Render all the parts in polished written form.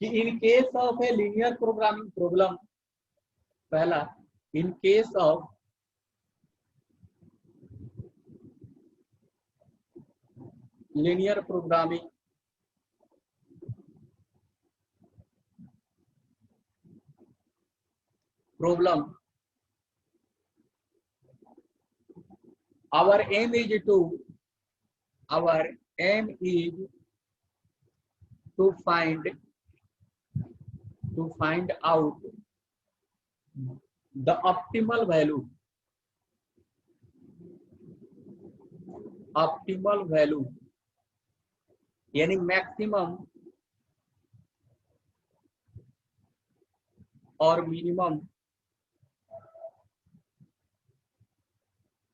कि in case of a linear programming problem, पहला, in case of linear programming problem, our aim is to find out the optimal value यानी maximum और minimum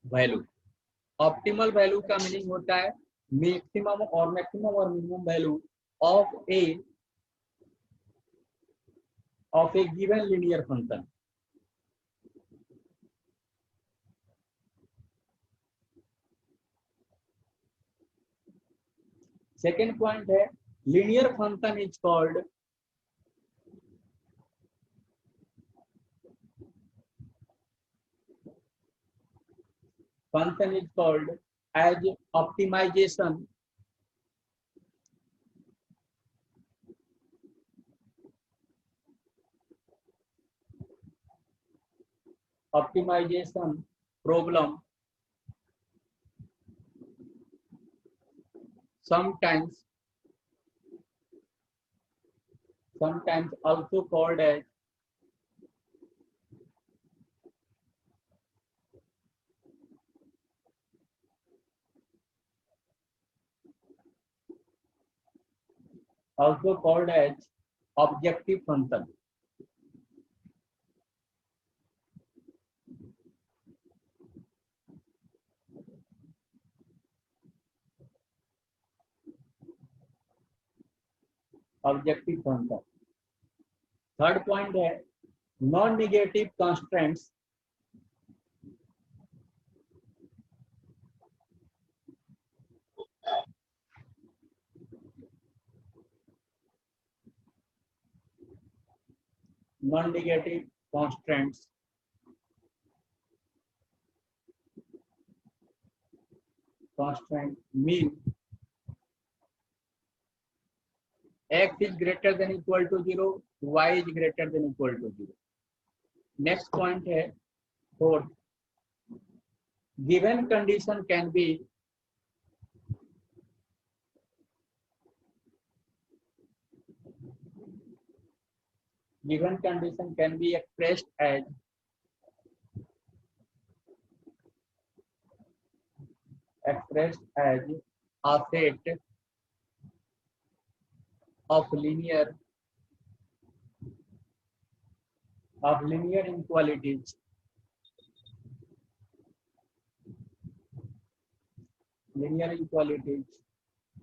value. Optimal value का meaning होता है maximum और minimum value of a given linear function. Second point है linear function is called as optimization problem, sometimes also called as objective function। Objective function. Third point है non negative constants, constant mean x is greater than equal to 0, y is greater than equal to 0। Next point है fourth, given condition can be expressed as a set of linear inequalities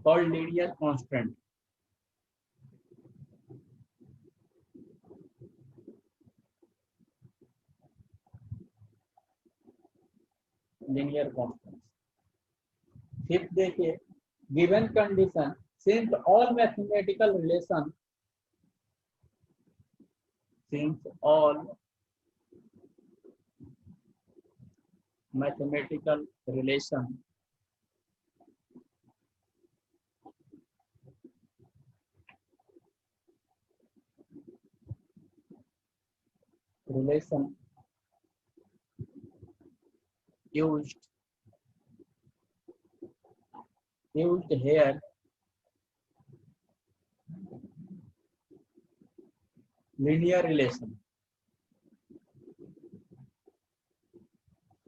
called linear constant। linear constants। Fifth देखिए given condition since all mathematical relation used here linear relation,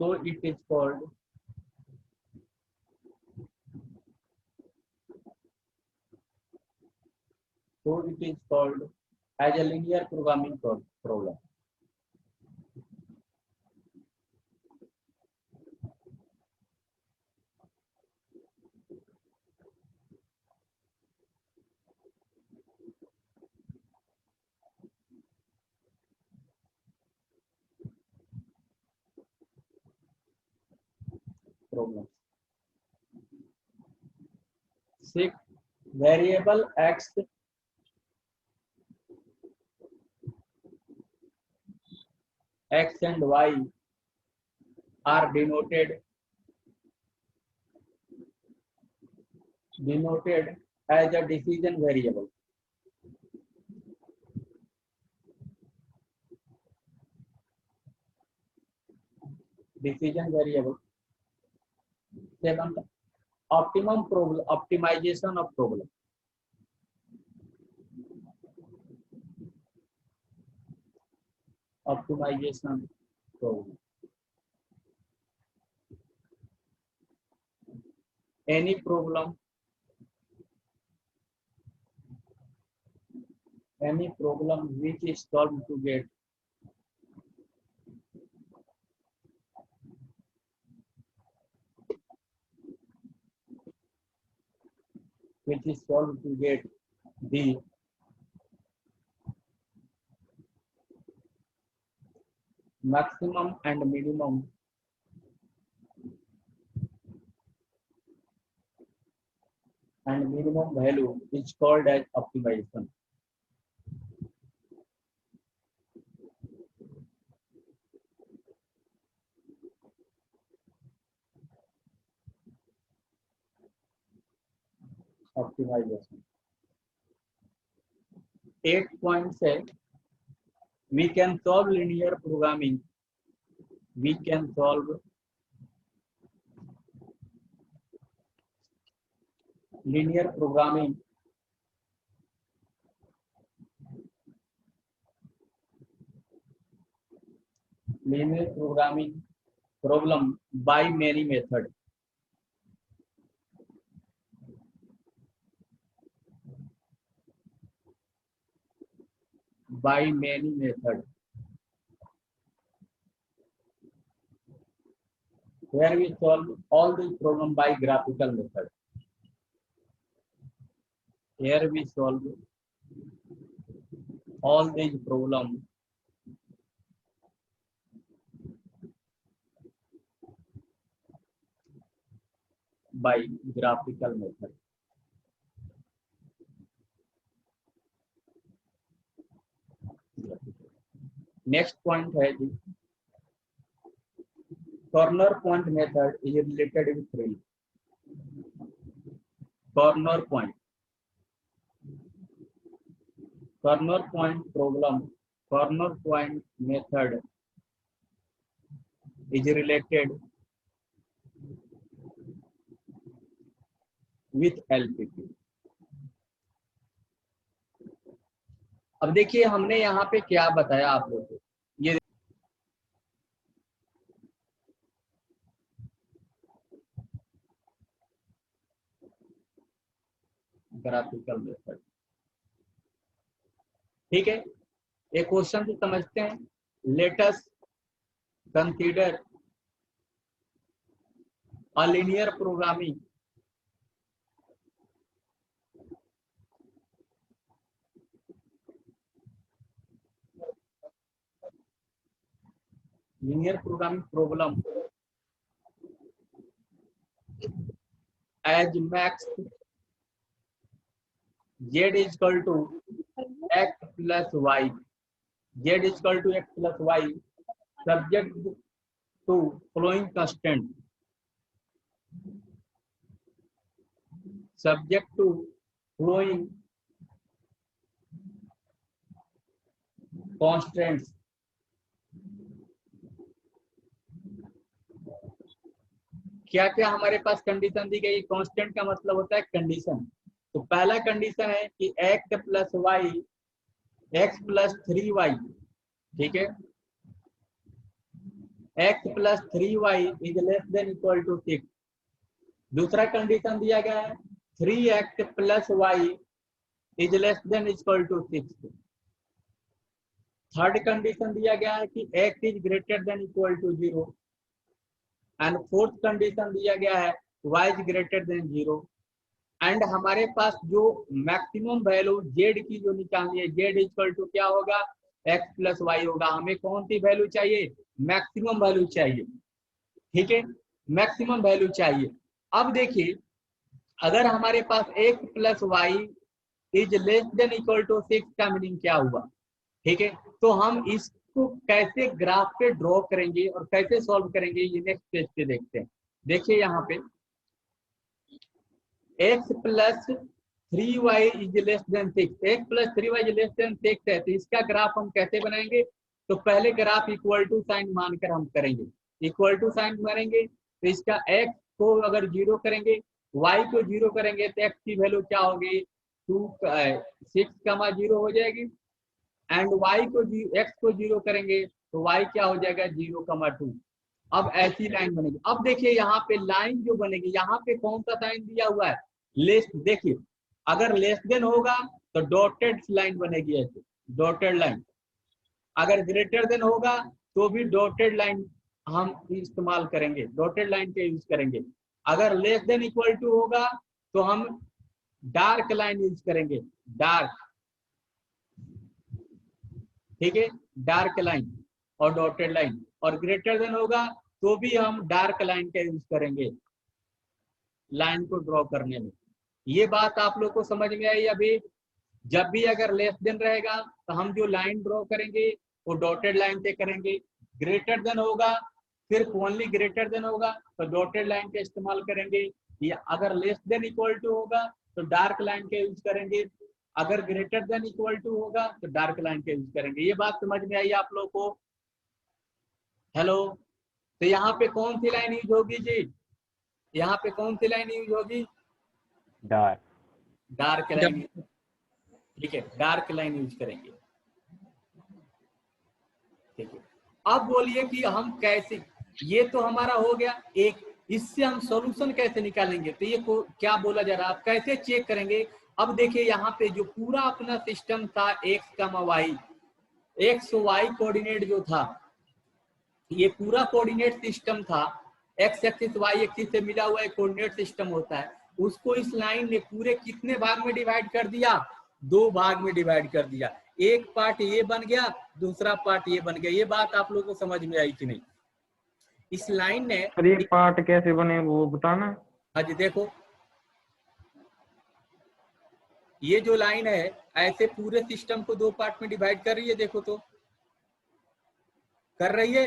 so it is called as a linear programming problem। Problems। 6 variable x x and y are denoted as a decision variable. Decision variable. Seventh, optimization of problem. Optimization problem. Any problem which is solved to get the maximum and minimum value is called as optimization. Optimization. 8 points है, we can solve linear programming. We can solve linear programming problem by many methods. By many methods. Where we solve all the problem by graphical method. Here we solve all these problems by graphical method. Next point है जी, corner point method is related with three. Corner point method is related with LPP. अब देखिए हमने यहाँ पे क्या बताया आप लोगों को, ये ग्राफिकल मेथड, ठीक है। एक क्वेश्चन से समझते हैं। Let us consider a linear programming problem as max z is equal to x plus y, subject to following constant, constants. क्या क्या हमारे पास कंडीशन दी गई। कांस्टेंट का मतलब होता है कंडीशन। तो पहला कंडीशन है कि x प्लस 3y, ठीक है, x plus 3y is less than equal to 6। दूसरा कंडीशन दिया गया है 3x plus y is less than equal to 6। Third condition दिया गया है कि x is greater than equal to 0 and fourth condition दिया गया है y is greater than 0। And हमारे पास जो मैक्सिमम वैल्यू z की जो निकालनी है, z इक्वल टू क्या होगा, x प्लस वाई होगा। हमें कौन सी वैल्यू चाहिए, मैक्सिमम वैल्यू चाहिए, ठीक है, मैक्सिमम वैल्यू चाहिए। अब देखिए अगर हमारे पास x plus y is less than equal to 6 का मीनिंग क्या हुआ, ठीक है। तो हम इस इसको कैसे ग्राफ पे ड्रॉ करेंगे और कैसे सॉल्व करेंगे ये नेक्स्ट पेज पे देखते हैं। देखिए यहाँ पे x plus 3y is less than 6, x plus 3y is less than 6 है, तो इसका ग्राफ हम कैसे बनाएंगे? तो पहले ग्राफ इक्वल टू साइन मानकर हम करेंगे, इक्वल टू साइन मानेंगे तो इसका x को अगर 0 करेंगे, y को 0 करेंगे तो x की वैल्यू क्या होगी? 6,0 हो जाएगी, एंड y को x को 0 करेंगे तो y क्या हो जाएगा? 0,2। अब ऐसी लाइन बनेगी। अब देखिए यहाँ पे लाइन जो बनेगी, यहाँ पे कौन सा साइन दिया हुआ है? लेस। देखिए अगर लेस देन होगा तो डॉटेड लाइन बनेगी, ऐसे डॉटेड लाइन। अगर ग्रेटर देन होगा तो भी डॉटेड लाइन हम इस्तेमाल करेंगे, डॉटेड लाइन के यूज करेंगे। अगर लेस देन इक्वल टू होगा तो हम डार्क लाइन यूज करेंगे, डार्क, ठीक है, डार्क लाइन और डॉटेड लाइन। और ग्रेटर देन होगा तो भी हम डार्क लाइन का यूज करेंगे लाइन को ड्रॉ करने में। ये बात आप लोग को समझ में आई? अभी जब भी अगर लेस देन रहेगा तो हम जो लाइन ड्रॉ करेंगे वो डॉटेड लाइन से करेंगे, ग्रेटर देन होगा सिर्फ ओनली ग्रेटर देन होगा तो डॉटेड लाइन का इस्तेमाल करेंगे, या अगर लेस देन इक्वल टू होगा तो डार्क लाइन का यूज करेंगे, अगर ग्रेटर देन इक्वल टू होगा तो डार्क लाइन का यूज करेंगे। ये बात समझ में आई आप लोग को? हेलो, तो यहाँ पे कौन सी लाइन यूज होगी जी? यहाँ पे कौन सी लाइन यूज होगी? डार्क, डार्क लाइन, ठीक है, डार्क लाइन यूज करेंगे, ठीक है। अब बोलिए कि हम कैसे, ये तो हमारा हो गया एक, इससे हम सॉल्यूशन कैसे निकालेंगे? तो ये क्या बोला जा रहा है, आप कैसे चेक करेंगे? अब देखिए यहाँ पे जो पूरा अपना सिस्टम था एक्स का वाई, एक्स वाई कोऑर्डिनेट जो था, ये पूरा कोऑर्डिनेट सिस्टम था, एक्स एक्सिस वाई एक्सिस से मिला हुआ एक कोऑर्डिनेट सिस्टम होता है, उसको इस लाइन ने पूरे कितने भाग में डिवाइड कर दिया? 2 भाग में डिवाइड कर दिया। एक पार्ट ये बन गया, दूसरा पार्ट ये बन गया। ये बात आप लोगों को समझ में आई कि नहीं? इस लाइन ने, सर ये पार्ट कैसे बने वो बताना। हाँ जी, देखो ये जो लाइन है ऐसे पूरे सिस्टम को 2 पार्ट में डिवाइड कर रही है, देखो तो कर रही है।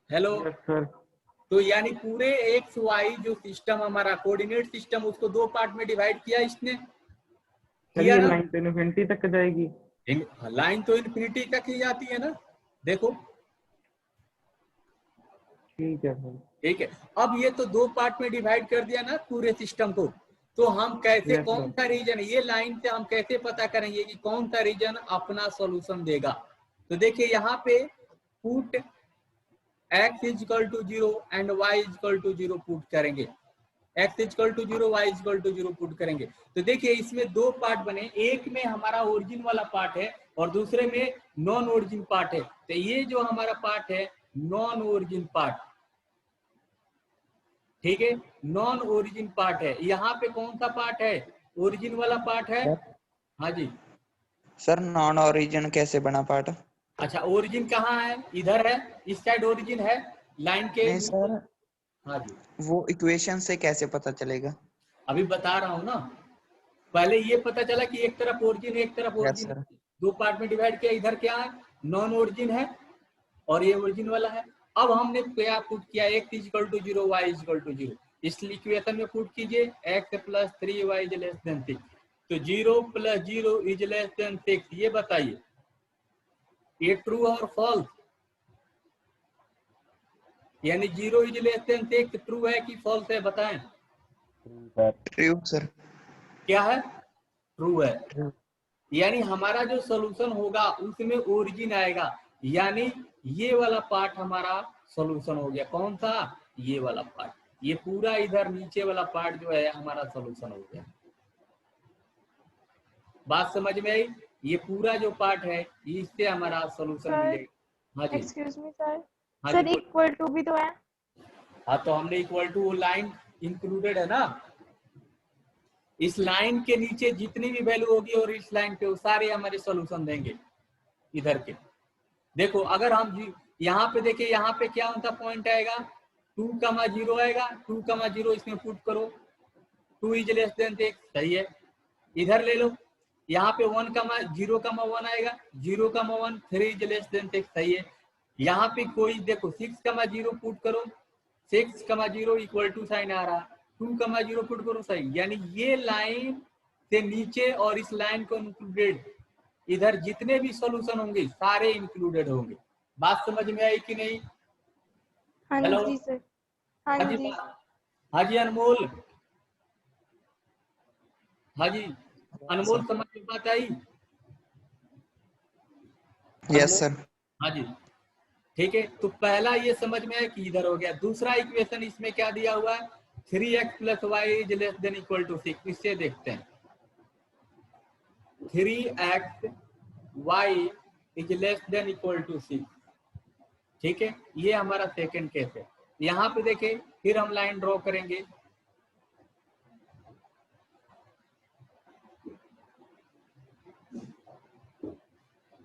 Hello, yes sir. तो यानी पूरे एक्स वाई जो सिस्टम हमारा कोऑर्डिनेट सिस्टम, उसको 2 पार्ट में डिवाइड किया इसने, किया ना? लाइन तो इन्फिनिटी तक जाएगी। लाइन तो इन्फिनिटी तक ही जाती है ना, देखो, ठीक है सर। ठीक है। अब ये तो 2 पार्ट में डिवाइड कर दिया ना पूरे सिस्टम को, तो हम कैसे, कौन सा रीजन, ये लाइन से हम कैसे पता करेंगे कि कौन सा रीजन अपना सॉल्यूशन देगा? तो देखिए यहाँ पे put x is equal to 0 and y is equal to 0 put करेंगे, x is equal to 0, y is equal to 0 put करेंगे। तो देखिए इसमें 2 पार्ट बने, एक में हमारा ओरिजिन वाला पार्ट है और दूसरे में नॉन ओरिजिन पार्ट है। तो ये जो हमारा पार्ट है नॉन ओरिजिन पार्ट, ठीक है, नॉन ओरिजिन पार्ट है। यहाँ पे कौन सा पार्ट है? ओरिजिन वाला पार्ट है। हाँ जी सर, नॉन ओरिजिन कैसे बना पार्ट? अच्छा, ओरिजिन कहाँ है? इधर है, इस साइड ओरिजिन है लाइन के। नहीं सर, हाँ जी, वो इक्वेशन से कैसे पता चलेगा? अभी बता रहा हूँ ना, पहले ये पता चला कि एक तरफ ओरिजिन है, एक तरफ ओरिजिन है, 2 पार्ट में डिवाइड किया। इधर क्या है? नॉन ओरिजिन है और ये ओरिजिन वाला है। अब हमने क्या पुट किया? x is equal to 0, y is equal to 0। इसलिए इक्वेशन में पुट कीजिए x plus 3y is less than 6। तो 0 प्लस 0 इज लेस देन 6। ये बताइए ये ट्रू और फॉल्स? यानी 0 इज लेस देन 6 ट्रू है कि फॉल्स है, बताएं। True sir. क्या है? ट्रू है। यानी हमारा जो सॉल्यूशन होगा उसमें ओरिजिन आएगा, यानी ये वाला पार्ट हमारा सॉल्यूशन हो गया। कौन सा? ये वाला पार्ट। ये पूरा इधर नीचे वाला पार्ट जो है हमारा सॉल्यूशन हो गया। बात समझ में आई? ये पूरा जो पार्ट है इससे हमारा सॉल्यूशन मिलेगा। हाँ जी, एक्सक्यूज मी सर, हाँ सर जी, इक्वल टू भी तो है। हाँ तो हमने इक्वल टू वो लाइन इंक्लूडेड है ना, इस लाइन के नीचे जितनी भी वैल्यू होगी और इस लाइन पे वो सारे हमारे सॉल्यूशन देंगे इधर के। देखो अगर हम यहाँ पे देखें, यहाँ पे क्या उनका पॉइंट आएगा? 2,0 आएगा, 2,0 इसमें पुट करो, 2 इज लेस देन 6, सही है। इधर ले लो, यहाँ पे 1, 0, 1 आएगा, 0, 1 3 इज लेस देन 6, सही है। यहाँ पे कोई देखो 6, 0 पुट करो, 6, 0 इक्वल टू साइन आ रहा, 2, 0 पुट करो, सही। यानी ये लाइन से नीचे और इस लाइन को इंक्लूडेड इधर जितने भी सॉल्यूशन होंगे सारे इंक्लूडेड होंगे। बात समझ में आई कि नहीं? हाँ हेलो जी सर, हाँ हाँ जी, जी। हाँ जी अनमोल, हाँ जी अनमोल, समझ में बात आई? Yes sir. हाँ जी ठीक है। तो पहला ये समझ में आया कि इधर हो गया। दूसरा इक्वेशन इसमें क्या दिया हुआ है, 3x + y is less than equal to 6। इससे देखते हैं 3x y is less than equal to 6। ठीक है, ये हमारा सेकंड केस है। यहाँ पे देखें, फिर हम लाइन ड्रॉ करेंगे।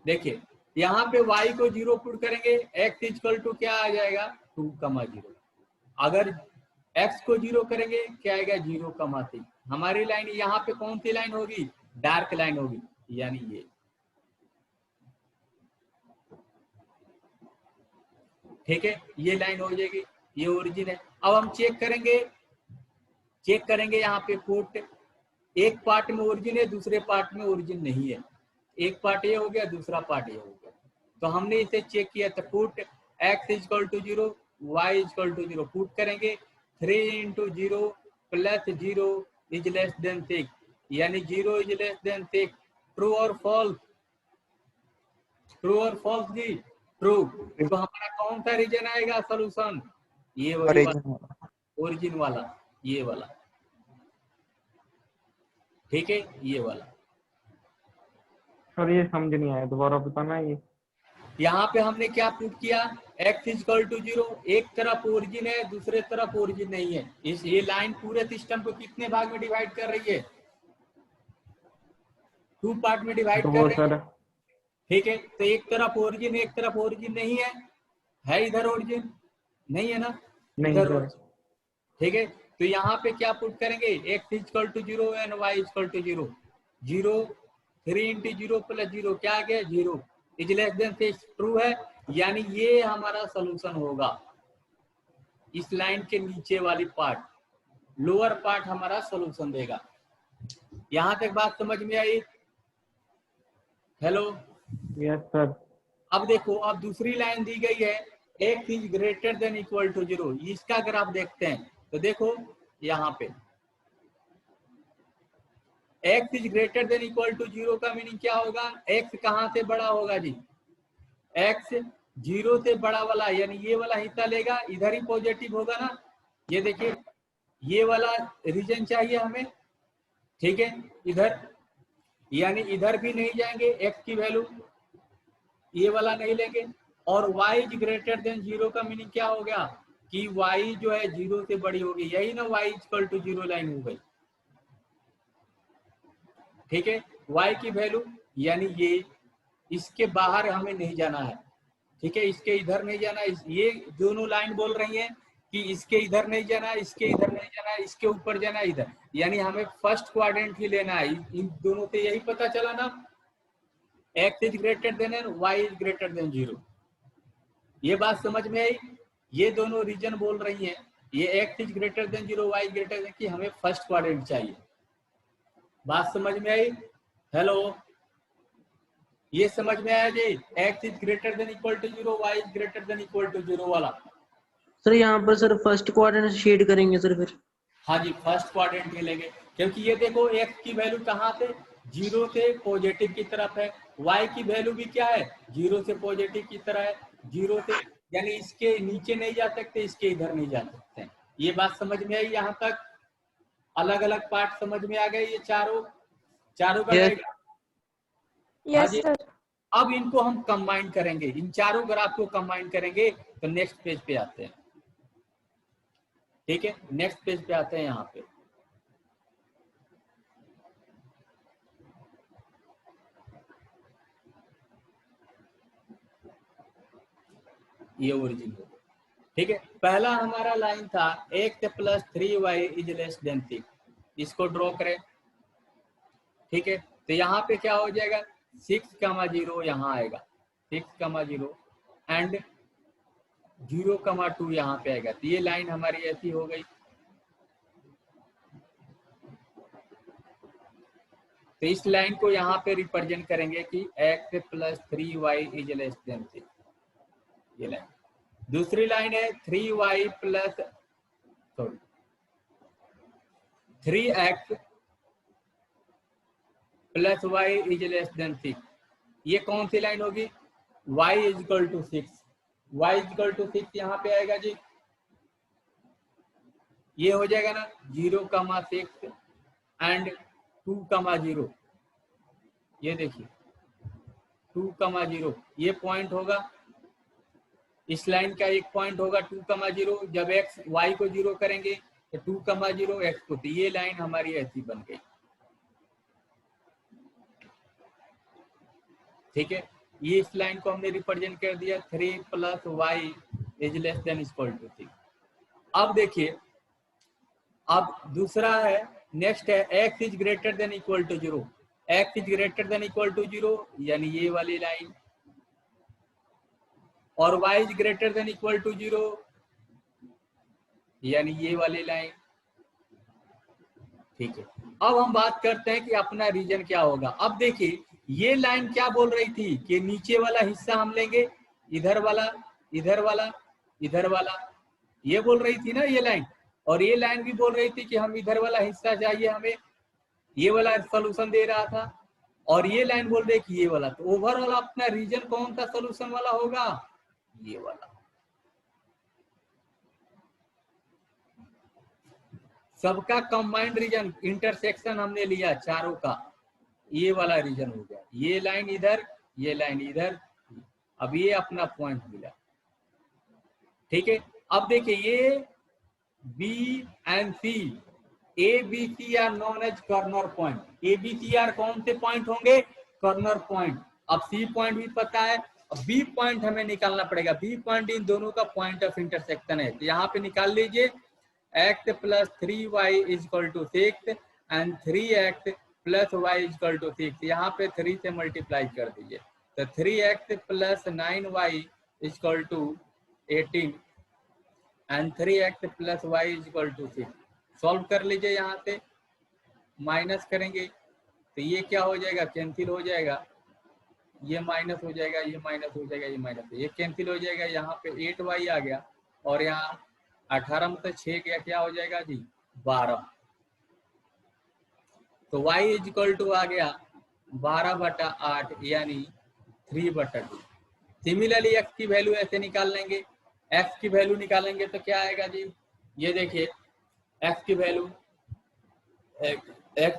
देखिए यहाँ पे y को 0 पुट करेंगे, x इक्वल टू क्या आ जाएगा 2, 0। अगर x को 0 करेंगे क्या आएगा 0, 6। हमारी लाइन यहाँ पे कौन सी लाइन होगी, डार्क लाइन होगी, यानी ये। ठीक है, ये लाइन हो जाएगी, ये ओरिजिन है। अब हम चेक करेंगे यहाँ पे पुट, एक पार्ट में ओरिजिन है, दूसरे पार्ट में ओरिजिन नहीं है। एक पार्ट ये हो गया, दूसरा पार्ट ये हो गया। तो हमने इसे चेक किया था, put x equal to 0, y equal to 0 put करेंगे। 3 × 0 + 0 इज लेस देन 6, यानी 0 इज लेस देन 6। ट्रू और फॉल्स? ट्रू और फॉल्स जी? ट्रू। तो हमारा कौन सा रीजन आएगा सोल्यूशन, ये वही वाला, ओरिजिन वाला, ये वाला। ठीक है, ये वाला। सर ये समझ नहीं आया, दोबारा बताना। ये यहाँ पे हमने क्या पुट किया, x इक्वल टू 0, एक तरफ ओरिजिन है, दूसरे तरफ ओरिजिन नहीं है। इस ये लाइन पूरे सिस्टम को कितने भाग में डिवाइड कर रही है, 2 पार्ट में डिवाइड कर रही है। ठीक है, तो एक तरफ ओरिजिन, एक तरफ ओरिजिन नहीं है इधर ओरिजिन नहीं है ना, नहीं इधर सर। origin। ठीक है, तो यहाँ पे क्या पुट करेंगे, x equal to 0 and y equal to 0। 0 3 × 0 + 0 क्या आ गया 0 इज लेस देन 6। ट्रू है, यानी ये हमारा सोल्यूशन होगा। इस लाइन के नीचे वाली पार्ट, लोअर पार्ट हमारा सोल्यूशन देगा। यहां तक बात समझ में आई? Hello yes sir. अब देखो, अब दूसरी लाइन दी गई है, x is greater than equal to 0। इसका अगर आप देखते हैं तो देखो यहाँ पे x is greater than equal to 0 का मीनिंग क्या होगा, x कहां से बड़ा होगा जी, x 0 से बड़ा वाला, यानी ये वाला हिस्सा लेगा, इधर ही पॉजिटिव होगा ना। ये देखिए, ये वाला रीजन चाहिए हमें। ठीक है, इधर, यानी इधर भी नहीं जाएंगे, x की वैल्यू ये वाला नहीं लेंगे। और y इज ग्रेटर देन 0 का मीनिंग क्या हो गया कि y जो है 0 से बड़ी होगी, यही ना y इक्वल टू 0 लाइन हो गई। ठीक है, y की वैल्यू, यानी ये, इसके बाहर हमें नहीं जाना है। ठीक है, इसके इधर नहीं जाना। ये दोनों लाइन बोल रही हैं कि इसके इधर नहीं जाना, इसके इधर नहीं जाना, इसके ऊपर जाना इधर, यानी हमें फर्स्ट क्वाड्रेंट ही लेना है। इन दोनों से यही पता चला ना, x is greater then and y is greater than 0। ये बात समझ में आई? ये दोनों रीजन बोल रही हैं, ये x is greater than 0, y is greater then, कि हमें फर्स्ट क्वाड्रेंट चाहिए। बात समझ में आई? हेलो, ये समझ में आया जी, x is greater than equal to 0, y is greater than equal to 0 वाला। सर यहाँ पर सर फर्स्ट क्वाड्रेंट शेड करेंगे सर फिर? हाँ जी, फर्स्ट क्वाड्रेंट में लेंगे, क्योंकि ये देखो x की वैल्यू कहाँ से, 0 से पॉजिटिव की तरफ है, y की वैल्यू भी क्या है 0 से पॉजिटिव की तरह है। 0 से, यानी इसके नीचे नहीं जा सकते, इसके इधर नहीं जा सकते। ये बात समझ में आई? यहाँ तक अलग अलग पार्ट समझ में आ गए, ये चारों का डायग्राम? हाँ यस जी। सर। अब इनको हम कंबाइन करेंगे, इन चारों ग्राफ को कंबाइन करेंगे। तो नेक्स्ट पेज पे आते हैं। ठीक है, नेक्स्ट पेज पे आते हैं। यहाँ पे ये ओरिजिन हो। ठीक है, पहला हमारा लाइन था x + 3y is less than 6। इसको ड्रॉ करें। ठीक है, तो यहाँ पे क्या हो जाएगा 6,0 यहाँ आएगा 6,0 एंड 0,2 यहाँ पे आएगा। तो ये लाइन हमारी ऐसी हो गई। तो इस लाइन को यहाँ पे रिप्रेजेंट करेंगे कि x + 3y is less than 6, ये लाइन। दूसरी लाइन है 3x + y is less than 6। ये कौन सी लाइन होगी? y = 6, y = 6 यहाँ पे आएगा जी। ये हो जाएगा ना 0,6 एंड 2,0। ये देखिए 2,0 ये पॉइंट होगा। इस लाइन का एक पॉइंट होगा 2,0। जब x y को 0 करेंगे तो 2,0 x को, तो ये लाइन हमारी ऐसी बन गई। ठीक है, ये इस लाइन को हमने रिप्रेजेंट कर दिया 3 + y is less than equal to 6। अब देखिए, अब दूसरा है, नेक्स्ट है x is greater than equal to 0। x is greater than equal to 0 यानी ये वाली लाइन, और y is greater than equal to 0 यानी ये वाली लाइन। ठीक है, अब हम बात करते हैं कि अपना रीजन क्या होगा। अब देखिए ये लाइन क्या बोल रही थी कि नीचे वाला हिस्सा हम लेंगे, इधर वाला, इधर वाला, इधर वाला, ये बोल रही थी ना ये लाइन। और ये लाइन भी बोल रही थी कि हम इधर वाला हिस्सा चाहिए हमें, ये वाला सोल्यूशन दे रहा था। और ये लाइन बोल रही कि ये वाला। तो ओवरऑल अपना रीजन कौन सा सोल्यूशन वाला होगा? ये वाला। सबका कंबाइंड रीजन, इंटरसेक्शन हमने लिया चारों का, ये वाला रीजन हो गया। ये लाइन इधर, ये लाइन इधर, अब ये अपना पॉइंट मिला। ठीक है, अब देखिए ये B and C, A, B, C are known as corner point. A, B, C are कौन से पॉइंट होंगे? Corner point. अब C पॉइंट भी पता है, अब B पॉइंट हमें निकालना पड़ेगा। B पॉइंट इन दोनों का पॉइंट ऑफ इंटरसेक्शन है। तो यहाँ पे निकाल लीजिए x + 3y = 6 and 3x + y = 6। यहाँ पे 3 से मल्टीप्लाई कर दीजिए, तो 3x + 9y = 18 and 3x + y = 6। Solve कर लीजिए, यहाँ से माइनस करेंगे तो ये क्या हो जाएगा? कैंसिल हो जाएगा, ये माइनस हो जाएगा, ये माइनस हो जाएगा, ये माइनस, ये कैंसिल हो जाएगा। यहाँ पे 8y आ गया और यहाँ 18 में से 6 गया, क्या हो जाएगा जी? 12। तो y = आ गया 12/8 यानी 3/2। सिमिलरली x की वैल्यू ऐसे निकाल लेंगे। x की वैल्यू निकालेंगे तो क्या आएगा जी? ये देखिए x की वैल्यू x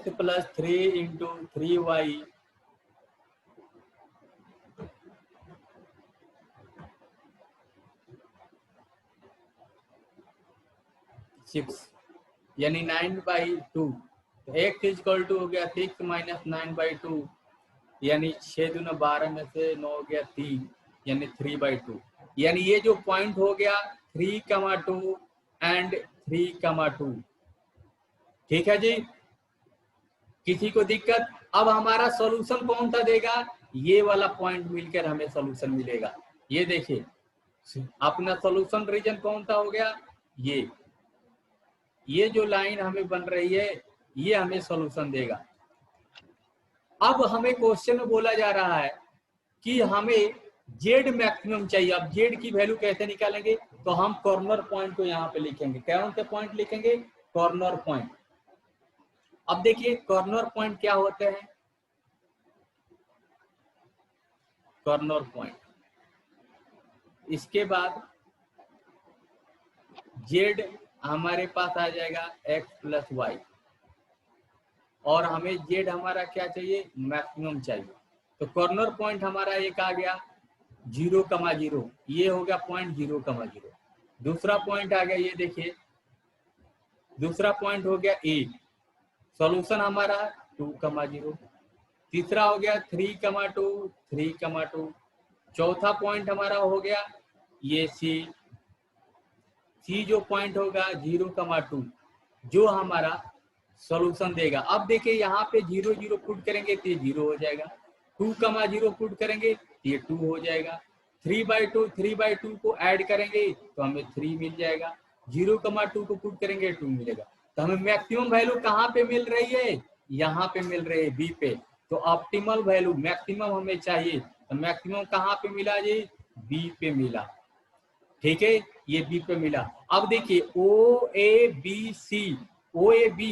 + 3 × 3y यानी 9/2। तो x = हो गया 6 - 9/2 यानी 6 दूना 12 में से 9 हो गया 3 यानी 3/2। यानी ये जो पॉइंट हो गया 3,2 एंड 3,2। ठीक है जी, किसी को दिक्कत? अब हमारा सॉल्यूशन कौन सा देगा? ये वाला पॉइंट मिलकर हमें सॉल्यूशन मिलेगा। ये देखिए अपना सॉल्यूशन रीजन कौन सा हो गया? ये जो लाइन हमें बन रही है ये हमें सॉल्यूशन देगा। अब हमें क्वेश्चन में बोला जा रहा है कि हमें जेड मैक्सिमम चाहिए। अब जेड की वैल्यू कैसे निकालेंगे? तो हम कॉर्नर पॉइंट को यहाँ पे लिखेंगे। कौन से पॉइंट लिखेंगे? Corner point. अब देखिए कॉर्नर पॉइंट क्या होते हैं? कॉर्नर पॉइंट, इसके बाद जेड हमारे पास आ जाएगा x + y, और हमें जेड हमारा क्या चाहिए? मैक्सिमम चाहिए। तो कॉर्नर पॉइंट हमारा एक आ गया 0,0, ये हो गया पॉइंट 0,0। दूसरा पॉइंट आ गया, ये देखिए दूसरा पॉइंट हो गया A, सॉल्यूशन हमारा 2,0। तीसरा हो गया 3,2, 3,2। चौथा पॉइंट हमारा हो गया ये C जो पॉइंट होगा 0,2, जो हमारा सॉल्यूशन देगा। अब देखिए यहाँ पे 0 0 पुट करेंगे तो ये 0 हो जाएगा, 2,0 पुट करेंगे तो ये 2 हो जाएगा, 3/2 को ऐड करेंगे तो हमें 3 मिल जाएगा, 0,2 को पुट करेंगे 2 मिलेगा। तो हमें मैक्सिमम वैल्यू कहाँ पे मिल रही है, यहाँ पे मिल रही है बी पे। तो ऑप्टिमल वैल्यू मैक्सिमम हमें चाहिए, तो मैक्सिमम कहाँ पे मिला जी, बी पे मिला। ठीक है, ये बी पे मिला। अब देखिए ओ ए बी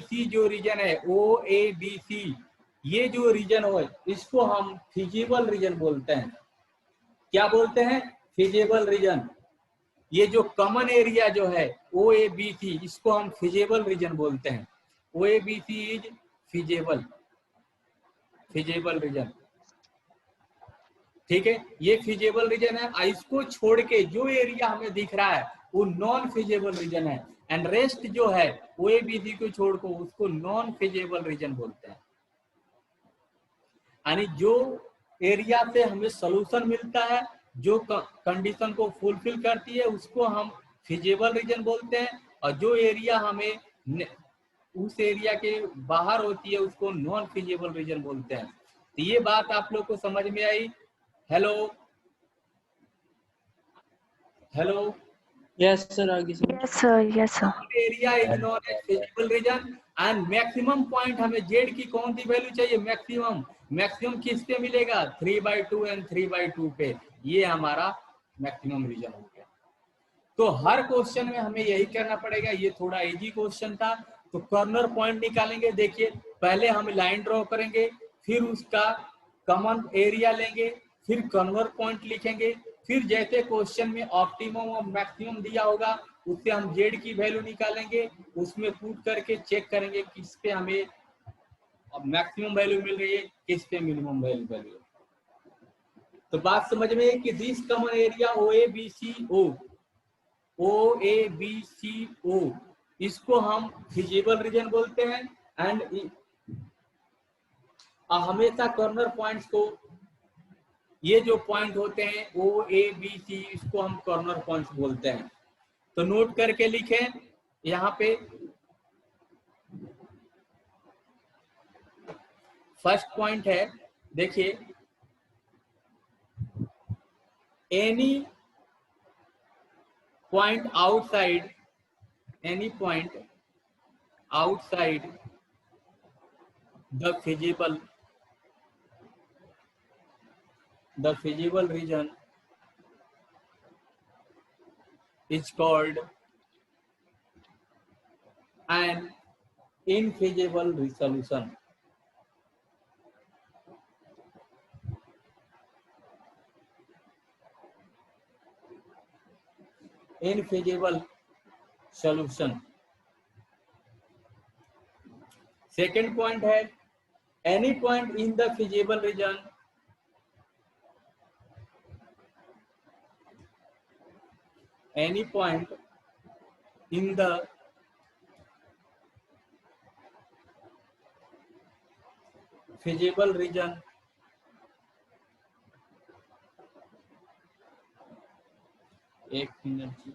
सी जो रीजन है, ओ ए बी सी, ये जो रीजन हो इसको हम फिजिबल रीजन बोलते हैं। क्या बोलते हैं, फिजिबल रीजन। ये जो कॉमन एरिया जो है ओ ए बी सी, इसको हम फिजिबल रीजन बोलते हैं। O A B C is feasible region. ठीक है, ये फिजिबल रीजन है। इसको छोड़ के जो एरिया हमें दिख रहा है वो नॉन फिजिबल रीजन है, एंड रेस्ट जो है ओ ए बी सी को छोड़ को उसको नॉन फिजिबल रीजन बोलते हैं। यानी जो एरिया से हमें सॉल्यूशन मिलता है, जो कंडीशन को फुलफिल करती है, उसको हम फिजिबल रीजन बोलते हैं, और जो एरिया हमें उस एरिया के बाहर होती है उसको नॉन फिजिबल रीजन बोलते हैं। तो ये बात आप लोग को समझ में आई। हेलो हेलो, यस सर, आगे sir. Yes, sir. Yes, sir. Area is known as feasible region, and maximum point हमें जेड की कौन सी वैल्यू चाहिए, मैक्सिमम किस पे मिलेगा, 3/2 एंड 3/2 पे। ये हमारा मैक्सिमम रीजन हो गया। तो हर क्वेश्चन में हमें यही करना पड़ेगा। ये थोड़ा इजी क्वेश्चन था। तो कॉर्नर पॉइंट निकालेंगे। देखिए पहले हम लाइन ड्रॉ करेंगे, फिर उसका कॉमन एरिया लेंगे, फिर कॉर्नर पॉइंट लिखेंगे, फिर जैसे क्वेश्चन में ऑप्टिमम और मैक्सिमम दिया होगा उससे हम जेड की वैल्यू निकालेंगे, उसमें पुट करके चेक करेंगे किस पे हमें मैक्सिमम वैल्यू मिल रही है, किस पे मिनिमम वैल्यू मिल रही है। तो बात समझ में है कि this common area O A B C O, इसको हम फिजिबल रीजन बोलते हैं। एंड हमेशा कॉर्नर पॉइंट्स को, ये जो पॉइंट होते हैं ओ ए बी सी, इसको हम कॉर्नर पॉइंट्स बोलते हैं। तो नोट करके लिखें यहाँ पे। फर्स्ट पॉइंट है, देखिए any point outside the feasible region is called an infeasible resolution. Infeasible solution. Second point है, any point in the feasible region feasible region एक मिनट जी,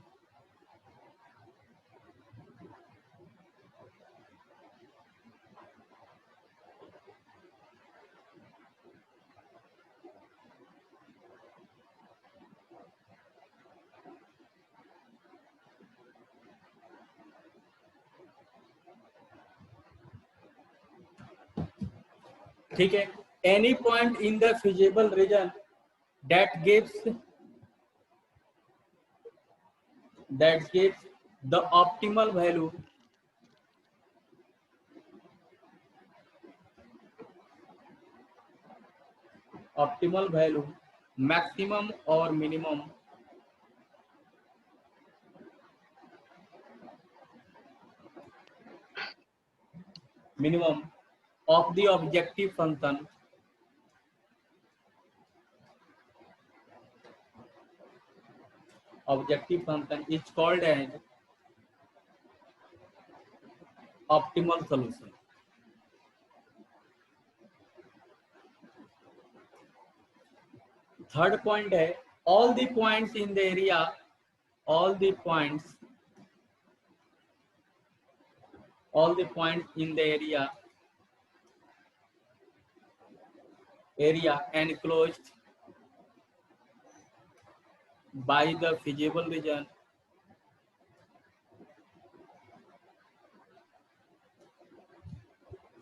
ठीक है। Any point in the feasible region that gives the optimal value maximum or minimum of the objective function is called as optimal solution. Third point है, all the points in the area all the points in the area enclosed by the feasible region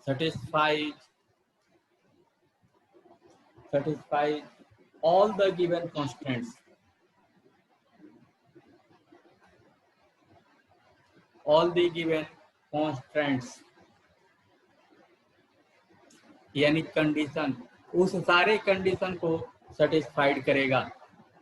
satisfies all the given constraints. All the given constraints यानी condition, उस सारे condition को satisfied करेगा।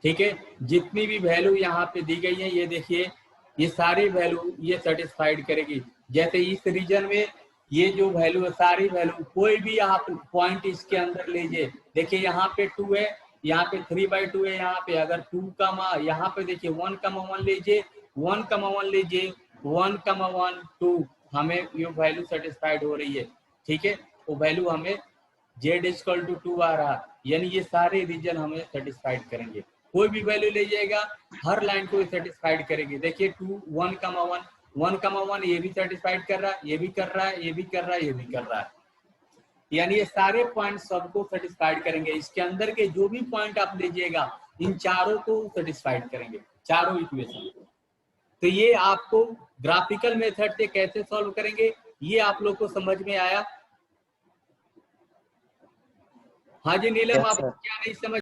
ठीक है, जितनी भी वैल्यू यहाँ पे दी गई है ये देखिए, ये सारी वैल्यू ये सेटिस्फाइड करेगी। जैसे इस रीजन में ये जो वैल्यू है, सारी वैल्यू, कोई भी आप पॉइंट इसके अंदर लीजिए, देखिए यहाँ पे 2 है, यहाँ पे 3/2 है, यहाँ पे अगर 2, यहाँ पे देखिए 1,1 लीजिए, 1,1 लीजिए, 1,1, 2, हमें ये वैल्यू सेटिस्फाइड हो रही है। ठीक है, वो वैल्यू हमें z=2 आ रहा, यानी ये सारे रीजन हमें सेटिस्फाइड करेंगे। कोई भी वैल्यू ले जाएगा, हर लाइन को सेटिस्फाइड करेगी। देखिए 2, 1,1, 1,1 ये भी सेटिस्फाइड कर रहा है, ये भी कर रहा है, ये भी कर रहा है, ये भी कर रहा है, यानी ये सारे पॉइंट सबको सेटिस्फाइड करेंगे। इसके अंदर के जो भी पॉइंट आप लीजिएगा, इन चारों को सेटिस्फाइड करेंगे, चारों इक्वेशन। तो ये आपको ग्राफिकल मेथड से कैसे सॉल्व करेंगे ये आप लोग को समझ में आया? हाँ जी नीलम, Yes, आप sir. क्या नहीं समझ